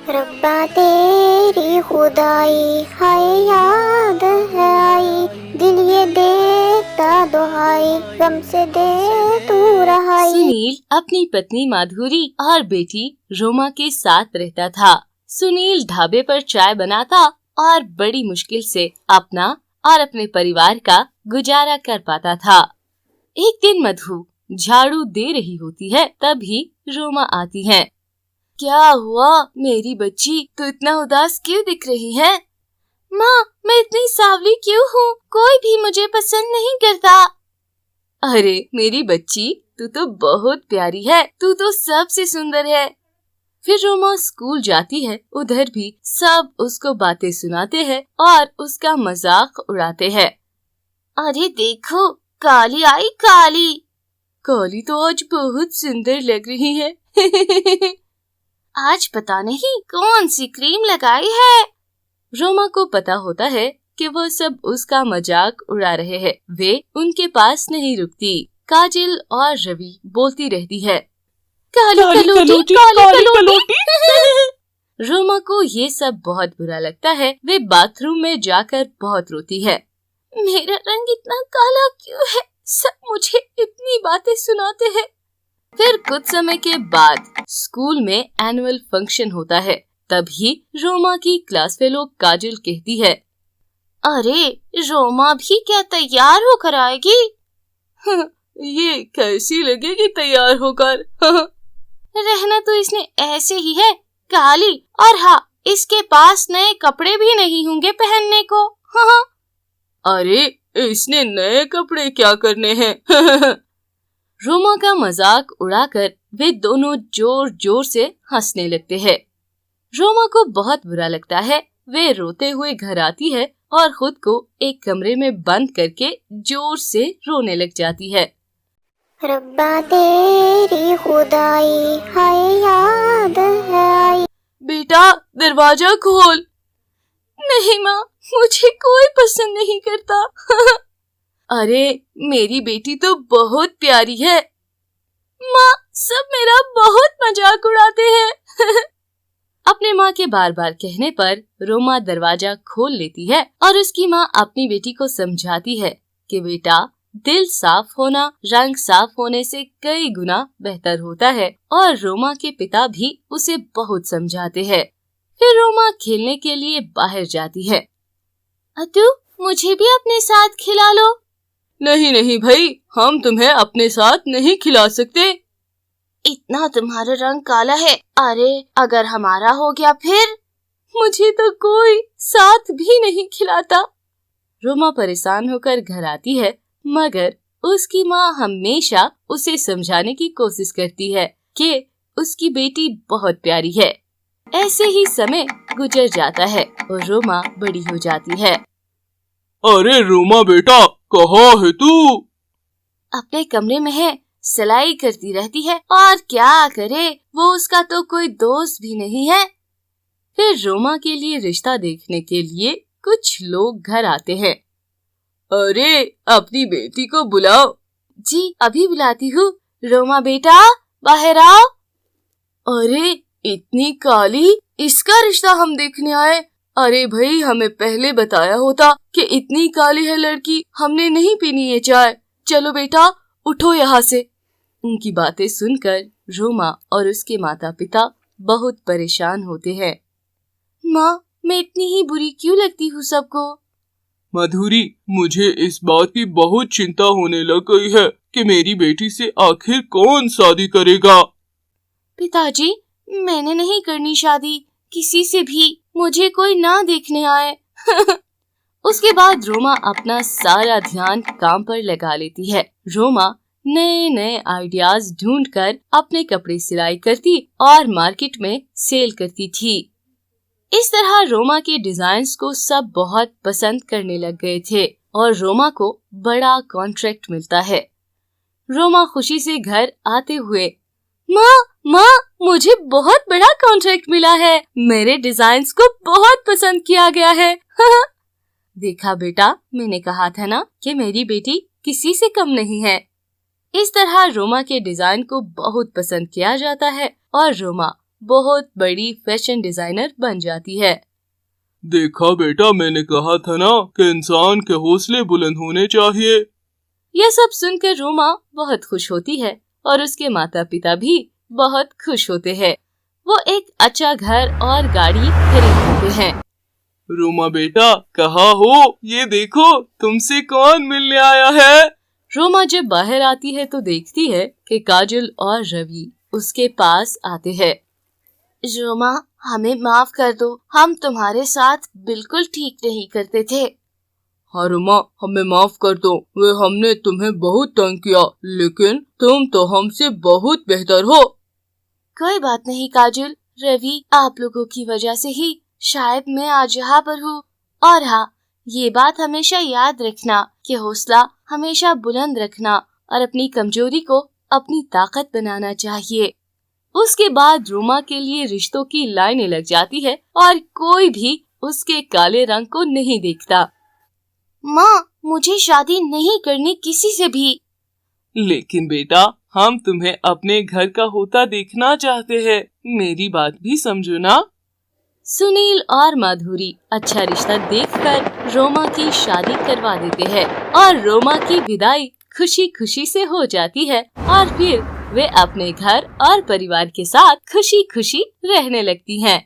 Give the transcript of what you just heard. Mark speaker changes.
Speaker 1: रब्बा तेरी खुदाई हाय याद है आई, दिल ये देता दुहाई गम से दे तू रहाई।
Speaker 2: सुनील अपनी पत्नी माधुरी और बेटी रोमा के साथ रहता था। सुनील ढाबे पर चाय बनाता और बड़ी मुश्किल से अपना और अपने परिवार का गुजारा कर पाता था। एक दिन मधु झाड़ू दे रही होती है, तभी रोमा आती है। क्या हुआ मेरी बच्ची, तू इतना उदास क्यों दिख रही है? माँ, मैं इतनी सावली क्यों हूँ? कोई भी मुझे पसंद नहीं करता। अरे मेरी बच्ची, तू तो बहुत प्यारी है, तू तो सबसे सुंदर है। फिर रोमा स्कूल जाती है, उधर भी सब उसको बातें सुनाते हैं और उसका मजाक उड़ाते हैं। अरे देखो, काली आई काली। काली तो आज बहुत सुंदर लग रही है। आज पता नहीं कौन सी क्रीम लगाई है। रोमा को पता होता है कि वो सब उसका मजाक उड़ा रहे हैं। वे उनके पास नहीं रुकती। काजल और रवि बोलती रहती है, काली कलोटी, काली कलोटी। रोमा को ये सब बहुत बुरा लगता है। वे बाथरूम में जाकर बहुत रोती है। मेरा रंग इतना काला क्यों है? सब मुझे इतनी बातें सुनाते हैं। फिर कुछ समय के बाद स्कूल में एनुअल फंक्शन होता है। तभी रोमा की क्लास फेलो काजल कहती है, अरे रोमा भी क्या तैयार होकर आएगी? ये कैसी लगेगी तैयार होकर? रहना तो इसने ऐसे ही है, काली, और हाँ, इसके पास नए कपड़े भी नहीं होंगे पहनने को। अरे इसने नए कपड़े क्या करने हैं? रोमा का मजाक उड़ाकर वे दोनों जोर जोर से हंसने लगते हैं। रोमा को बहुत बुरा लगता है। वे रोते हुए घर आती है और खुद को एक कमरे में बंद करके जोर से रोने लग जाती है।
Speaker 1: रब्बा तेरी खुदाई हाय याद है आई।
Speaker 2: बेटा दरवाजा खोल। नहीं माँ, मुझे कोई पसंद नहीं करता। अरे मेरी बेटी तो बहुत प्यारी है। माँ, सब मेरा बहुत मजाक उड़ाते हैं। अपने माँ के बार बार कहने पर रोमा दरवाजा खोल लेती है और उसकी माँ अपनी बेटी को समझाती है कि बेटा, दिल साफ होना रंग साफ होने से कई गुना बेहतर होता है। और रोमा के पिता भी उसे बहुत समझाते हैं। फिर रोमा खेलने के लिए बाहर जाती है। अतु, मुझे भी अपने साथ खिला लो। नहीं नहीं भाई, हम तुम्हें अपने साथ नहीं खिला सकते। इतना तुम्हारा रंग काला है। अरे अगर हमारा हो गया फिर? मुझे तो कोई साथ भी नहीं खिलाता। रोमा परेशान होकर घर आती है, मगर उसकी माँ हमेशा उसे समझाने की कोशिश करती है कि उसकी बेटी बहुत प्यारी है। ऐसे ही समय गुजर जाता है और रोमा बड़ी हो जाती है।
Speaker 3: अरे रोमा बेटा, कहाँ है तू?
Speaker 2: अपने कमरे में है, सिलाई करती रहती है। और क्या करे, वो उसका तो कोई दोस्त भी नहीं है। फिर रोमा के लिए रिश्ता देखने के लिए कुछ लोग घर आते हैं। अरे अपनी बेटी को बुलाओ। जी अभी बुलाती हूँ। रोमा बेटा, बाहर आओ। अरे इतनी काली, इसका रिश्ता हम देखने आए। अरे भाई, हमें पहले बताया होता कि इतनी काली है लड़की, हमने नहीं पीनी ये चाय। चलो बेटा, उठो यहाँ से। उनकी बातें सुनकर रोमा और उसके माता पिता बहुत परेशान होते हैं। माँ, मैं इतनी ही बुरी क्यों लगती हूँ सबको?
Speaker 3: मधुरी, मुझे इस बात की बहुत चिंता होने लग गई है कि मेरी बेटी से आखिर कौन शादी करेगा।
Speaker 2: पिताजी, मैंने नहीं करनी शादी किसी से भी, मुझे कोई ना देखने आए। उसके बाद रोमा अपना सारा ध्यान काम पर लगा लेती है। रोमा नए नए आइडियाज ढूंढकर अपने कपड़े सिलाई करती और मार्केट में सेल करती थी। इस तरह रोमा के डिजाइन्स को सब बहुत पसंद करने लग गए थे और रोमा को बड़ा कॉन्ट्रैक्ट मिलता है। रोमा खुशी से घर आते हुए, माँ, मुझे बहुत बड़ा कॉन्ट्रैक्ट मिला है। मेरे डिजाइन्स को बहुत पसंद किया गया है। देखा बेटा, मैंने कहा था ना कि मेरी बेटी किसी से कम नहीं है। इस तरह रोमा के डिजाइन को बहुत पसंद किया जाता है और रोमा बहुत बड़ी फैशन डिजाइनर बन जाती है।
Speaker 3: देखा बेटा, मैंने कहा था ना कि इंसान के हौसले बुलंद होने चाहिए।
Speaker 2: यह सब सुनकर रोमा बहुत खुश होती है और उसके माता पिता भी बहुत खुश होते हैं। वो एक अच्छा घर और गाड़ी खरीद लेते हैं।
Speaker 3: रोमा बेटा, कहाँ हो? ये देखो, तुमसे कौन मिलने आया है।
Speaker 2: रोमा जब बाहर आती है तो देखती है कि काजल और रवि उसके पास आते हैं। रोमा, हमें माफ कर दो, हम तुम्हारे साथ बिल्कुल ठीक नहीं करते थे।
Speaker 3: हाँ रोमा, हमें माफ कर दो, वे हमने तुम्हें बहुत तंग किया, लेकिन तुम तो हमसे बहुत बेहतर हो।
Speaker 2: कोई बात नहीं काजल, रवि, आप लोगों की वजह से ही शायद मैं आज यहाँ पर हूँ। और हाँ, ये बात हमेशा याद रखना कि हौसला हमेशा बुलंद रखना और अपनी कमजोरी को अपनी ताकत बनाना चाहिए। उसके बाद रोमा के लिए रिश्तों की लाइनें लग जाती है और कोई भी उसके काले रंग को नहीं देखता। माँ, मुझे शादी नहीं करनी किसी से भी।
Speaker 3: लेकिन बेटा, हम तुम्हें अपने घर का होता देखना चाहते हैं, मेरी बात भी समझो ना।
Speaker 2: सुनील और माधुरी अच्छा रिश्ता देखकर रोमा की शादी करवा देते हैं और रोमा की विदाई खुशी खुशी से हो जाती है और फिर वे अपने घर और परिवार के साथ खुशी खुशी रहने लगती हैं।